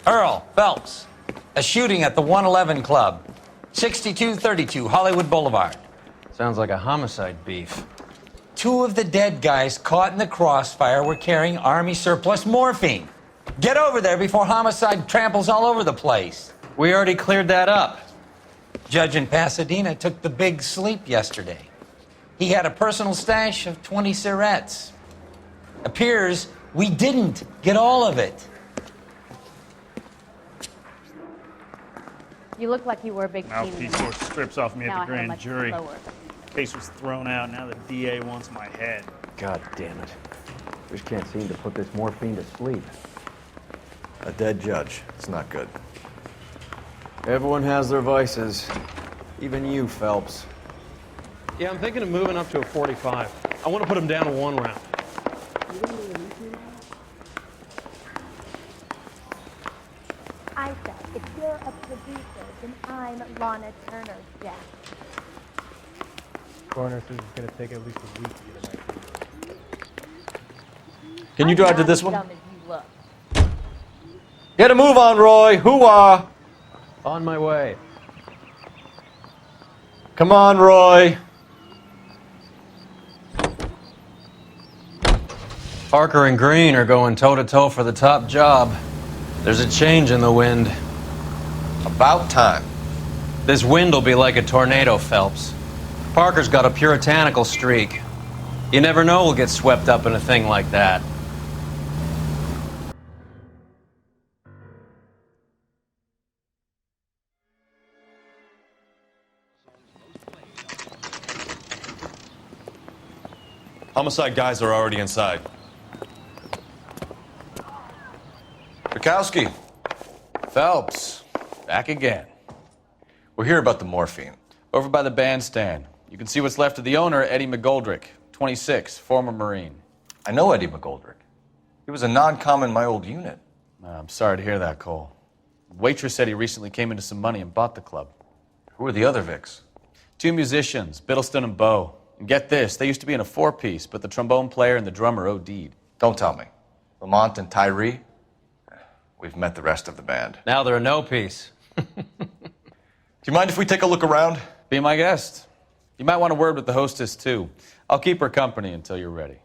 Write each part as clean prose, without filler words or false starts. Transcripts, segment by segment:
Earl Phelps, a shooting at the 111 Club, 6232 Hollywood Boulevard. Sounds like a homicide beef. 2 of the dead guys caught in the crossfire were carrying Army surplus morphine. Get over there before homicide tramples all over the place. We already cleared that up. Judge in Pasadena took the big sleep yesterday. He had a personal stash of 20 cigarettes. Appears we didn't get all of it. You look like you were a big team. Mouthpiece tore strips off me at the grand jury. Lower. Case was thrown out. Now the DA wants my head. God damn it. Just can't seem to put this morphine to sleep. A dead judge. It's not good. Everyone has their vices. Even you, Phelps. Yeah, I'm thinking of moving up to a 45. I want to put him down to 1 round. I said, if you're a producer, then I'm Lana Turner, Jack. Coroner says it's going to take at least a week to get him out. Can you drive to this I'm one? not as dumb as you look. Get a move on, Roy. Hoo-ah. On my way. Come on, Roy. Parker and Green are going toe-to-toe for the top job. There's a change in the wind. About time. This wind will be like a tornado, Phelps. Parker's got a puritanical streak. You never know we'll get swept up in a thing like that. Homicide guys are already inside. Bukowski. Phelps, back again. We're here about the morphine. Over by the bandstand. You can see what's left of the owner, Eddie McGoldrick, 26, former Marine. I know Eddie McGoldrick. He was a non-com in my old unit. I'm sorry to hear that, Cole. Waitress said he recently came into some money and bought the club. Who are the other Vics? 2 musicians, Biddleston and Bowe. And get this, they used to be in a 4-piece, but the trombone player and the drummer OD'd. Don't tell me. Lamont and Tyree? We've met the rest of the band. Now they're a no-piece. Do you mind if we take a look around? Be my guest. You might want a word with the hostess, too. I'll keep her company until you're ready.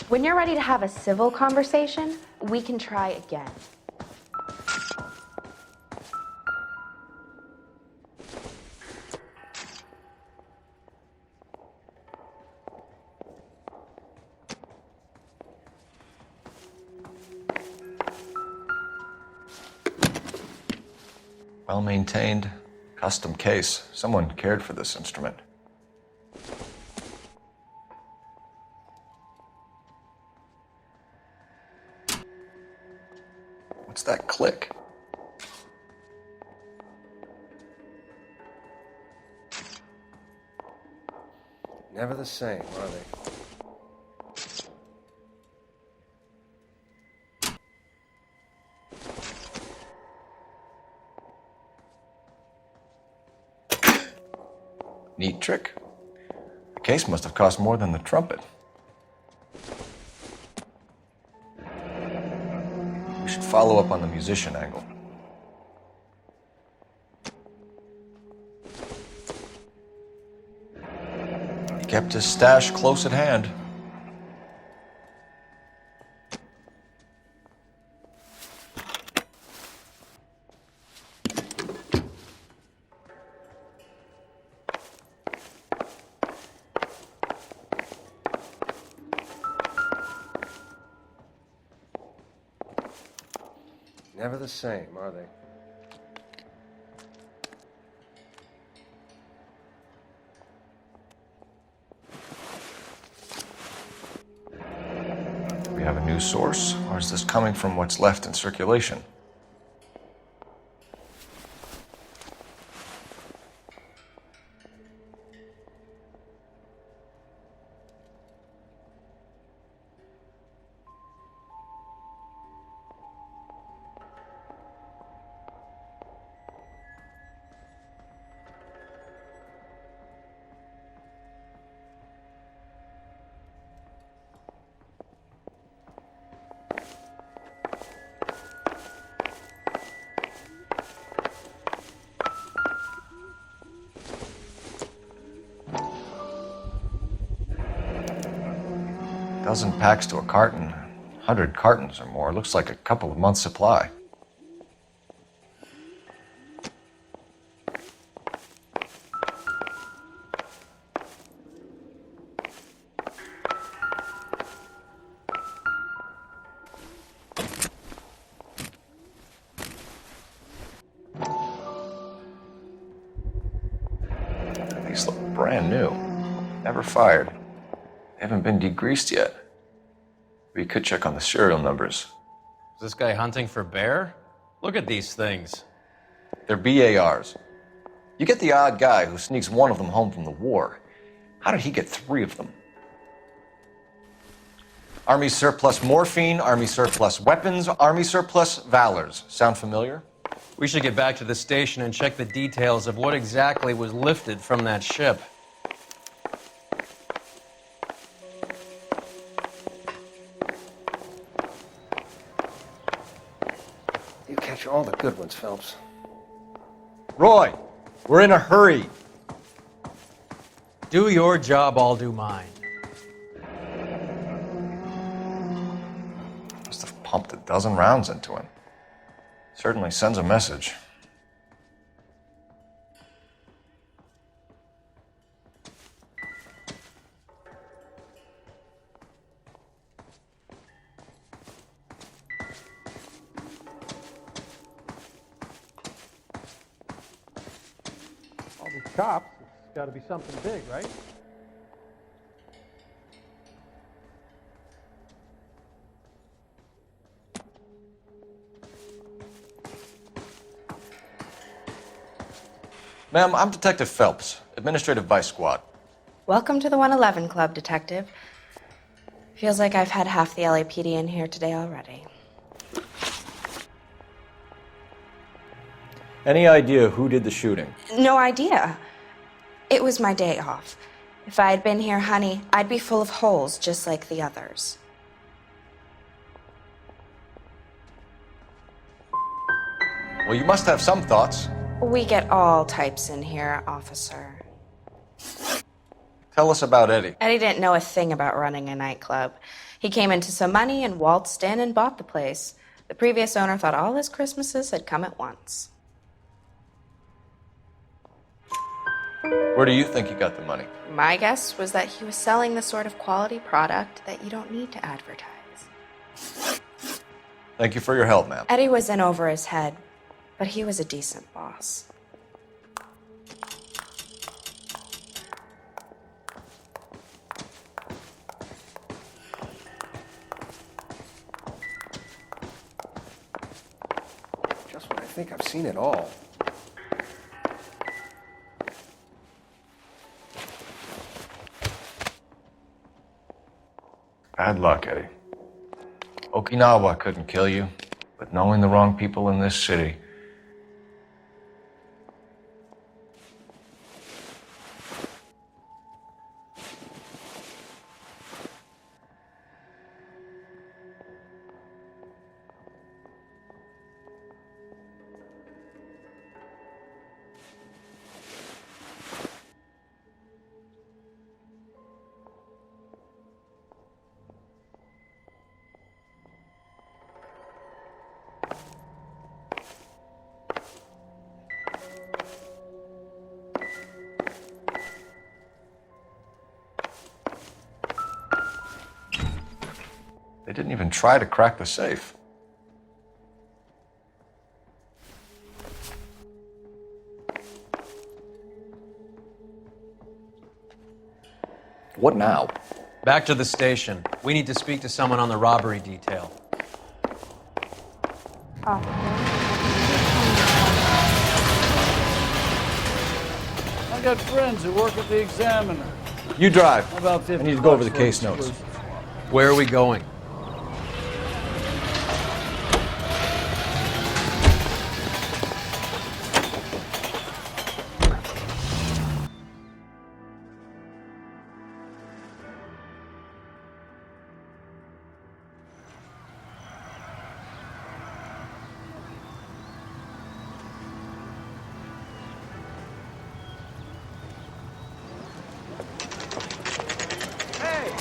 When you're ready to have a civil conversation, we can try again. Well-maintained, custom case. Someone cared for this instrument. What's that click? Never the same, are they? Neat trick. The case must have cost more than the trumpet. We should follow up on the musician angle. He kept his stash close at hand. Never the same, are they? We have a new source, or is this coming from what's left in circulation? dozen packs to a carton, 100 cartons or more. Looks like a couple of months' supply. These look brand new. Never fired. They haven't been degreased yet. We could check on the serial numbers. Is this guy hunting for bear? Look at these things. They're BARs. You get the odd guy who sneaks one of them home from the war. How did he get 3 of them? Army surplus morphine, Army surplus weapons, Army surplus valors. Sound familiar? We should get back to the station and check the details of what exactly was lifted from that ship. You catch all the good ones, Phelps. Roy, we're in a hurry. Do your job, I'll do mine. Must have pumped a dozen rounds into him. Certainly sends a message. All these cops, it's got to be something big, right? Ma'am, I'm Detective Phelps, Administrative Vice Squad. Welcome to the 111 Club, Detective. Feels like I've had half the LAPD in here today already. Any idea who did the shooting? No idea. It was my day off. If I had been here, honey, I'd be full of holes just like the others. Well, you must have some thoughts. We get all types in here, officer. Tell us about Eddie. Eddie didn't know a thing about running a nightclub. He came into some money and waltzed in and bought the place. The previous owner thought all his Christmases had come at once. Where do you think he got the money? My guess was that he was selling the sort of quality product that you don't need to advertise. Thank you for your help, ma'am. Eddie was in over his head, but he was a decent boss. Just when I think I've seen it all. Bad luck, Eddie. Okinawa couldn't kill you, but knowing the wrong people in this city. They didn't even try to crack the safe. What now? Back to the station. We need to speak to someone on the robbery detail. I got friends who work at the Examiner. You drive. About I 50 need to go over the bucks for case notes. exclusive. Where are we going?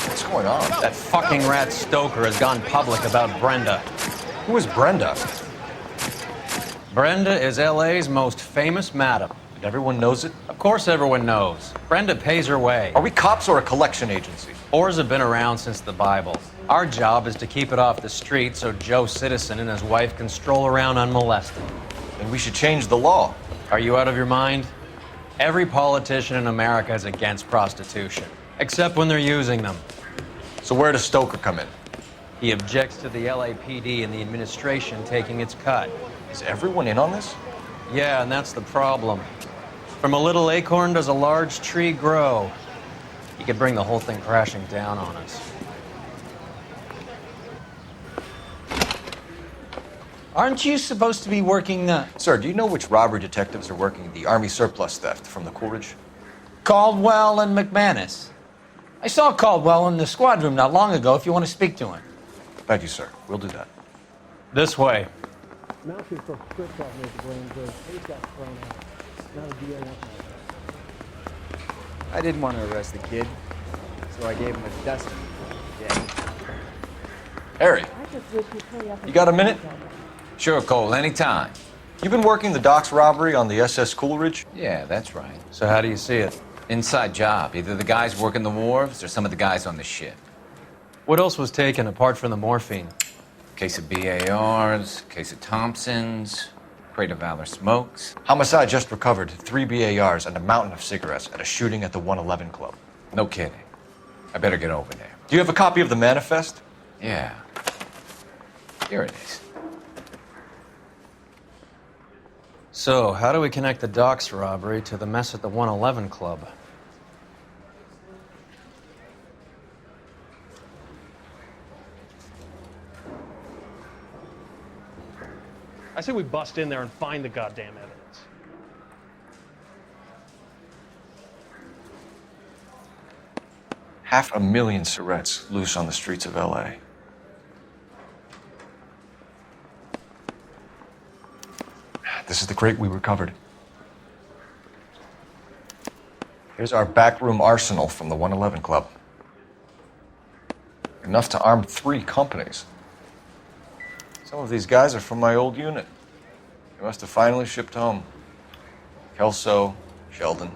What's going on? That fucking rat Stoker has gone public about Brenda. Who is Brenda? Brenda is L.A.'s most famous madam. And everyone knows it? Of course everyone knows. Brenda pays her way. Are we cops or a collection agency? Whores have been around since the Bible. Our job is to keep it off the street so Joe Citizen and his wife can stroll around unmolested. Then we should change the law. Are you out of your mind? Every politician in America is against prostitution, except when they're using them. So where does Stoker come in? He objects to the LAPD and the administration taking its cut. Is everyone in on this? Yeah, and that's the problem. From a little acorn does a large tree grow. He could bring the whole thing crashing down on us. Aren't you supposed to be working the... Sir, do you know which robbery detectives are working the Army surplus theft from the Coolidge? Caldwell and McManus? I saw Caldwell in the squad room not long ago if you want to speak to him. Thank you, sir. We'll do that. This way. Mousy took script off Mr. Blaine because he's got thrown out. Now the DA wants him. I didn't want to arrest the kid, so I gave him a dusting. Yeah. Harry, you got a minute? Sure, Cole, anytime. You've been working the docks robbery on the SS Coolidge? Yeah, that's right. So how do you see it? Inside job. Either the guys working the wharves or some of the guys on the ship. What else was taken apart from the morphine? Case of BARs, case of Thompsons, crate of Valor smokes. Homicide just recovered 3 BARs and a mountain of cigarettes at a shooting at the 111 Club. No kidding. I better get over there. Do you have a copy of the manifest? Yeah. Here it is. So, how do we connect the docks robbery to the mess at the 111 Club? I say we bust in there and find the goddamn evidence. Half a million cigarettes loose on the streets of L.A. This is the crate we recovered. Here's our backroom arsenal from the 111 Club. Enough to arm 3 companies. Some of these guys are from my old unit. They must have finally shipped home. Kelso, Sheldon,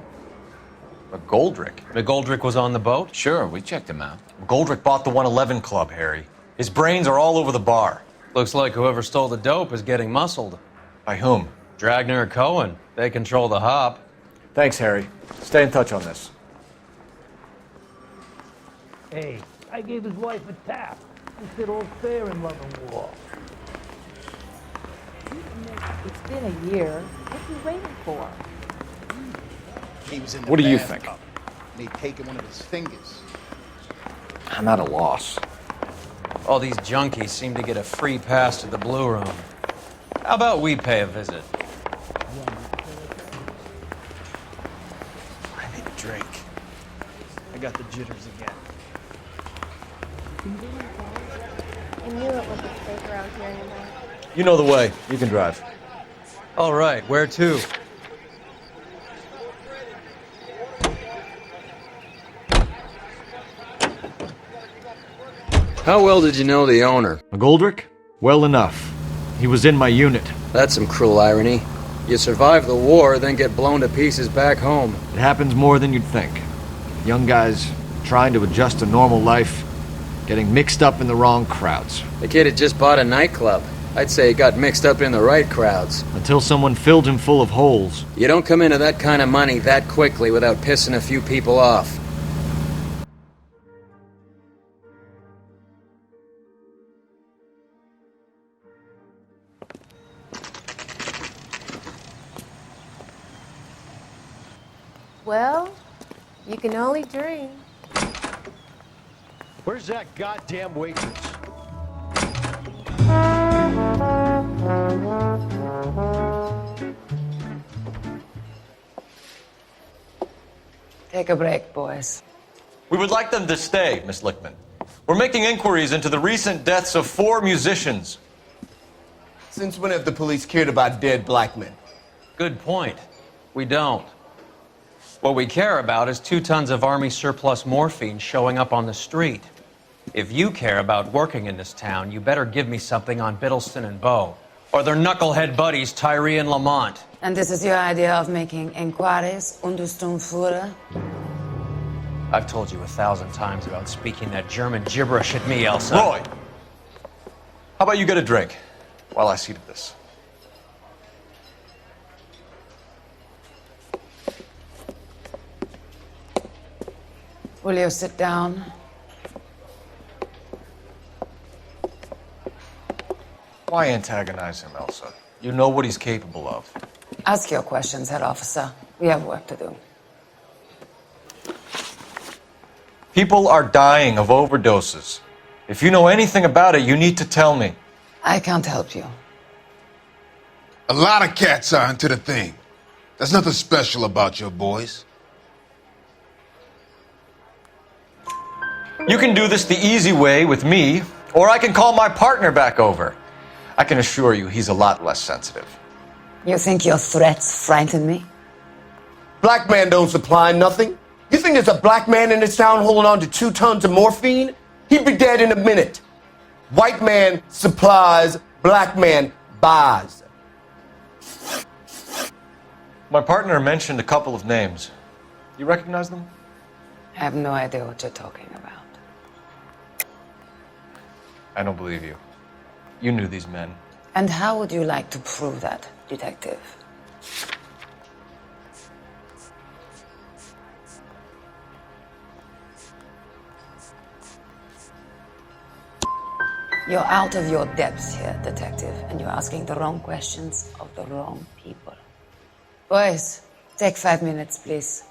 McGoldrick. McGoldrick was on the boat? Sure, we checked him out. McGoldrick bought the 111 Club, Harry. His brains are all over the bar. Looks like whoever stole the dope is getting muscled. By whom? Dragner or Cohen. They control the hop. Thanks, Harry. Stay in touch on this. Hey, I gave his wife a tap. He said all's fair in love and war. It's been a year. What are you waiting for? He was in the What do you bathtub, think? And he'd taken one of his fingers. I'm at a loss. All these junkies seem to get a free pass to the Blue Room. How about we pay a visit? I need a drink. I got the jitters again. I knew it wasn't safe around here anymore. You know the way. You can drive. All right, where to? How well did you know the owner? McGoldrick? Well enough. He was in my unit. That's some cruel irony. You survive the war, then get blown to pieces back home. It happens more than you'd think. Young guys trying to adjust to normal life, getting mixed up in the wrong crowds. The kid had just bought a nightclub. I'd say he got mixed up in the right crowds. Until someone filled him full of holes. You don't come into that kind of money that quickly without pissing a few people off. Well, you can only dream. Where's that goddamn waitress? Take a break, boys. We would like them to stay, Miss Lickman. We're making inquiries into the recent deaths of 4 musicians. Since when have the police cared about dead black men? Good point. We don't. What we care about is 2 tons of Army surplus morphine showing up on the street. If you care about working in this town, you better give me something on Biddleston and Bow, or their knucklehead buddies Tyree and Lamont. And this is your idea of making inquiries, Untersturmführer? I've told you 1,000 times about speaking that German gibberish at me, Elsa. Roy! How about you get a drink while I see to this? Will you sit down? Why antagonize him, Elsa? You know what he's capable of. Ask your questions, head officer. We have work to do. People are dying of overdoses. If you know anything about it, you need to tell me. I can't help you. A lot of cats are into the thing. There's nothing special about your boys. You can do this the easy way with me, or I can call my partner back over. I can assure you he's a lot less sensitive. You think your threats frighten me? Black man don't supply nothing. You think there's a black man in this town holding on to 2 tons of morphine? He'd be dead in a minute. White man supplies, black man buys. My partner mentioned a couple of names. You recognize them? I have no idea what you're talking about. I don't believe you. You knew these men. And how would you like to prove that, detective? You're out of your depths here, detective, and you're asking the wrong questions of the wrong people. Boys, take 5 minutes, please.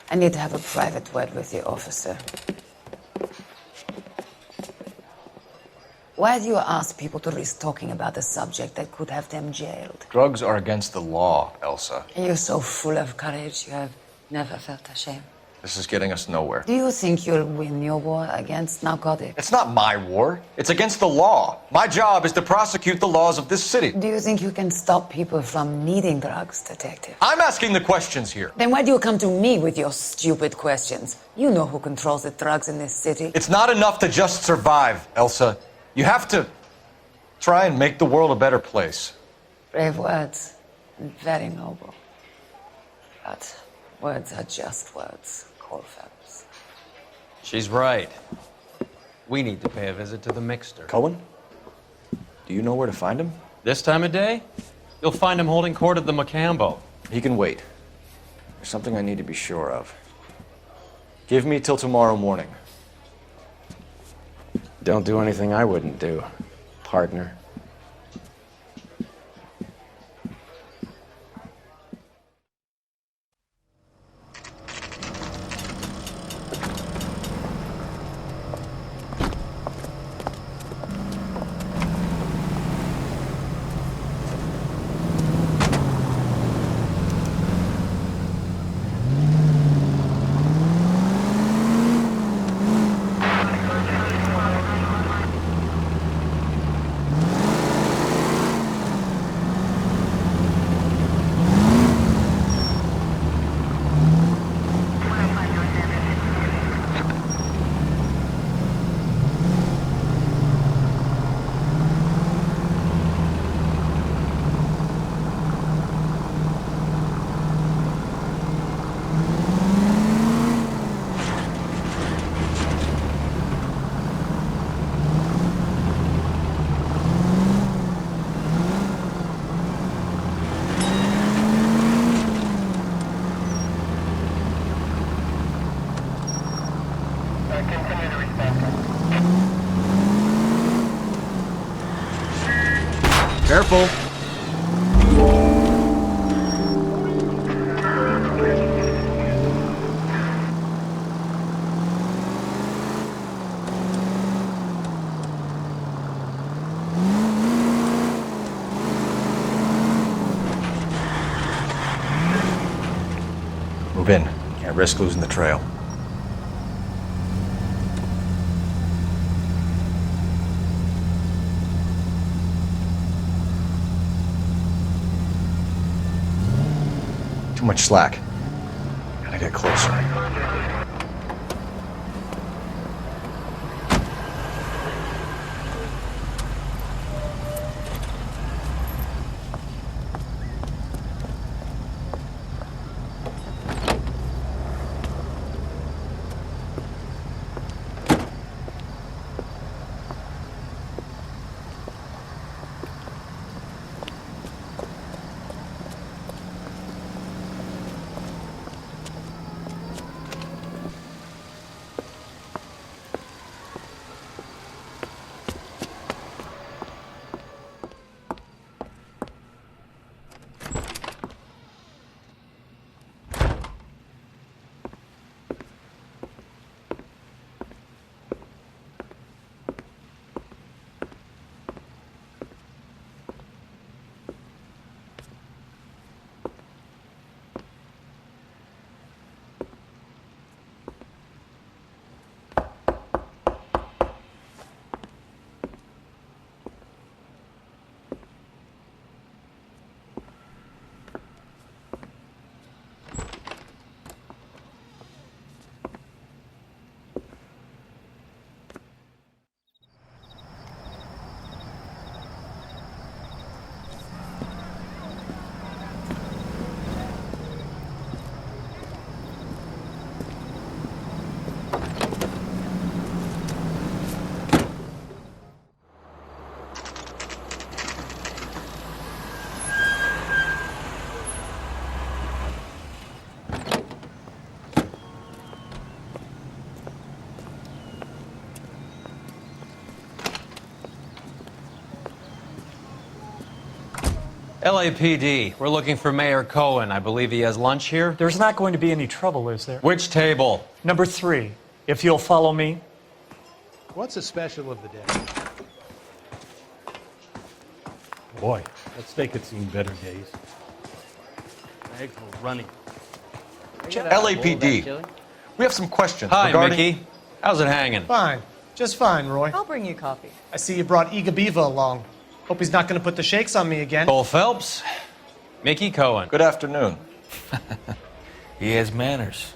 I need to have a private word with you, officer. Why do you ask people to risk talking about a subject that could have them jailed? Drugs are against the law, Elsa. You're so full of courage, you have never felt ashamed. This is getting us nowhere. Do you think you'll win your war against narcotics? It's not my war. It's against the law. My job is to prosecute the laws of this city. Do you think you can stop people from needing drugs, detective? I'm asking the questions here. Then why do you come to me with your stupid questions? You know who controls the drugs in this city. It's not enough to just survive, Elsa. You have to try and make the world a better place. Brave words, and very noble. But words are just words, Cole Phelps. She's right. We need to pay a visit to the Mixter. Cohen? Do you know where to find him? This time of day? You'll find him holding court at the Macambo. He can wait. There's something I need to be sure of. Give me till tomorrow morning. Don't do anything I wouldn't do, partner. Careful. Move in. Can't risk losing the trail. Too much slack. Gotta get closer. LAPD, we're looking for Mayor Cohen. I believe he has lunch here. There's not going to be any trouble, is there? Which table? Number 3, if you'll follow me. What's the special of the day? Boy, that steak had seen better days. My eggs were running. LAPD. We have some questions Hi, regarding... Mickey. How's it hanging? Fine. Just fine, Roy. I'll bring you coffee. I see you brought Eager Beaver along. Hope he's not going to put the shakes on me again. Cole Phelps, Mickey Cohen. Good afternoon. He has manners.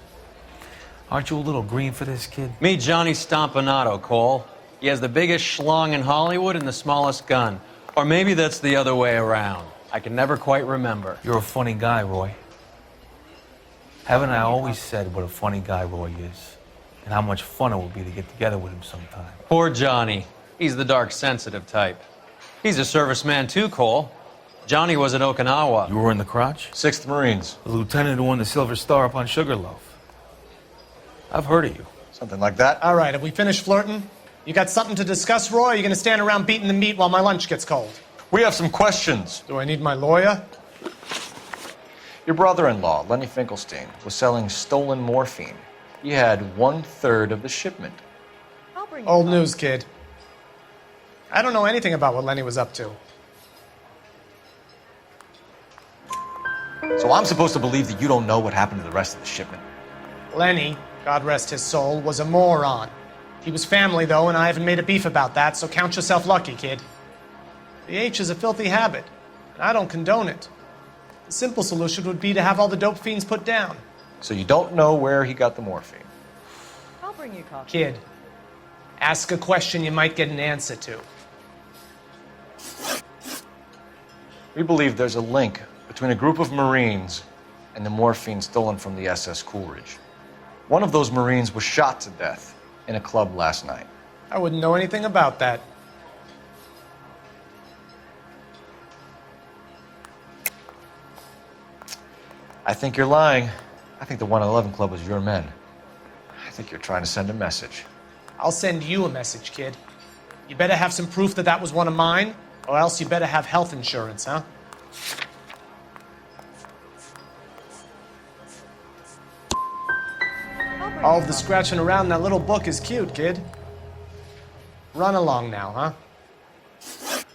Aren't you a little green for this kid? Meet Johnny Stompanato, Cole. He has the biggest schlong in Hollywood and the smallest gun. Or maybe that's the other way around. I can never quite remember. You're a funny guy, Roy. Haven't I always said what a funny guy Roy is? And how much fun it would be to get together with him sometime. Poor Johnny. He's the dark, sensitive type. He's a serviceman too, Cole. Johnny was at Okinawa. You were in the crotch? 6th Marines. The lieutenant who won the Silver Star up on Sugarloaf. I've heard of you. Something like that. All right, have we finished flirting? You got something to discuss, Roy, or are you going to stand around beating the meat while my lunch gets cold? We have some questions. Do I need my lawyer? Your brother-in-law, Lenny Finkelstein, was selling stolen morphine. He had 1/3 of the shipment. Old news, kid. I don't know anything about what Lenny was up to. So I'm supposed to believe that you don't know what happened to the rest of the shipment? Lenny, God rest his soul, was a moron. He was family, though, and I haven't made a beef about that, so count yourself lucky, kid. The H is a filthy habit, and I don't condone it. The simple solution would be to have all the dope fiends put down. So you don't know where he got the morphine? I'll bring you coffee. Kid, ask a question you might get an answer to. We believe there's a link between a group of Marines and the morphine stolen from the SS Coolidge. One of those Marines was shot to death in a club last night. I wouldn't know anything about that. I think you're lying. I think the 111 Club was your men. I think you're trying to send a message. I'll send you a message, kid. You better have some proof that that was one of mine, or else you better have health insurance, huh? All of the scratching around in that little book is cute, kid. Run along now, huh?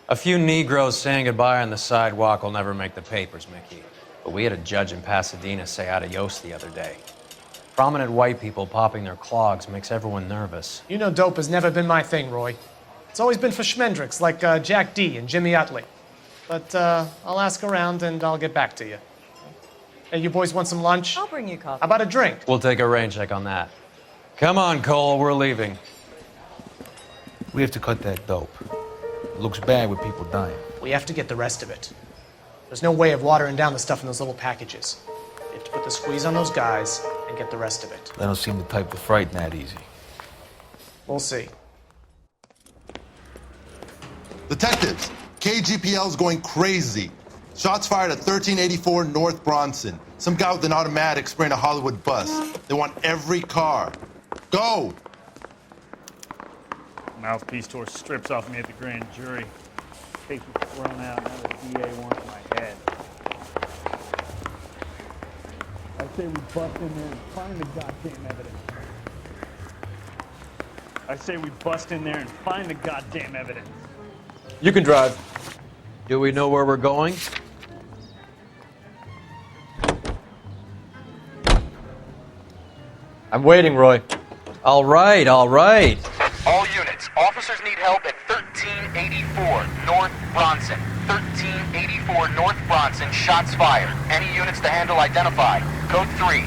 A few Negroes saying goodbye on the sidewalk will never make the papers, Mickey. But we had a judge in Pasadena say adios the other day. Prominent white people popping their clogs makes everyone nervous. You know dope has never been my thing, Roy. It's always been for schmendricks like Jack D and Jimmy Utley. But I'll ask around and I'll get back to you. Hey, you boys want some lunch? I'll bring you coffee. How about a drink? We'll take a rain check on that. Come on, Cole, we're leaving. We have to cut that dope. It looks bad with people dying. We have to get the rest of it. There's no way of watering down the stuff in those little packages. You have to put the squeeze on those guys and get the rest of it. They don't seem the type to frighten that easy. We'll see. Detectives, KGPL's going crazy. Shots fired at 1384 North Bronson. Some guy with an automatic spraying a Hollywood bus. They want every car. Go! Mouthpiece tore strips off me at the grand jury. Case was thrown out, now the DA wants my head. I say we bust in there and find the goddamn evidence. I say we bust in there and find the goddamn evidence. You can drive. Do we know where we're going? I'm waiting, Roy. All right, all right. All units, officers need help at 1384 North Bronson. 1384 North Bronson, shots fired. Any units to handle identify. Code 3.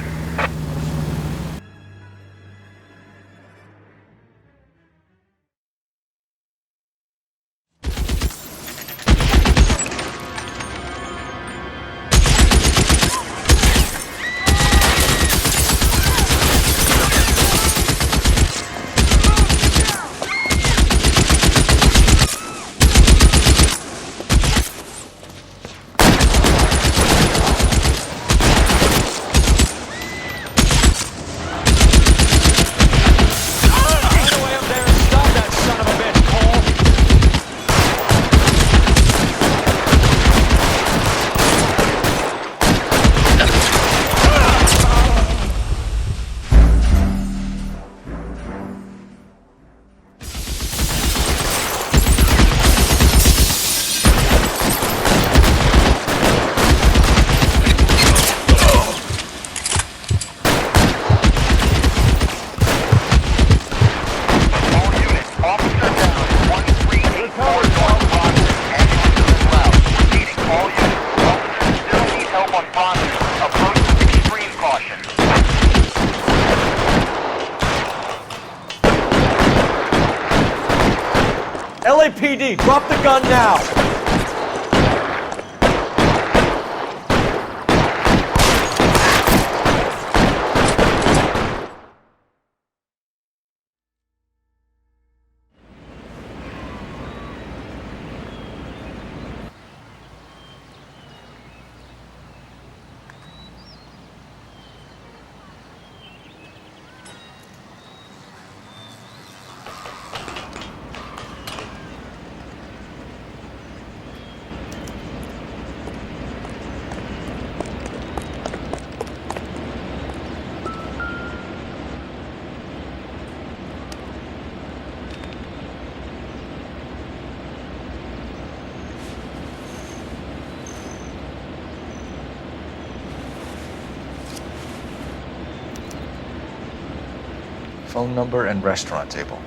LAPD, drop the gun now! Phone number and restaurant table.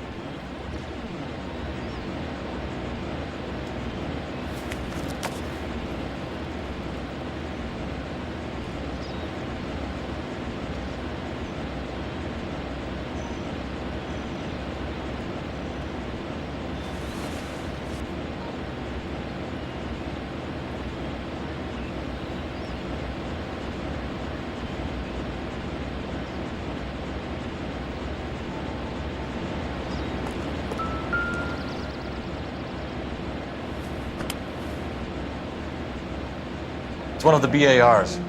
It's one of the BARs.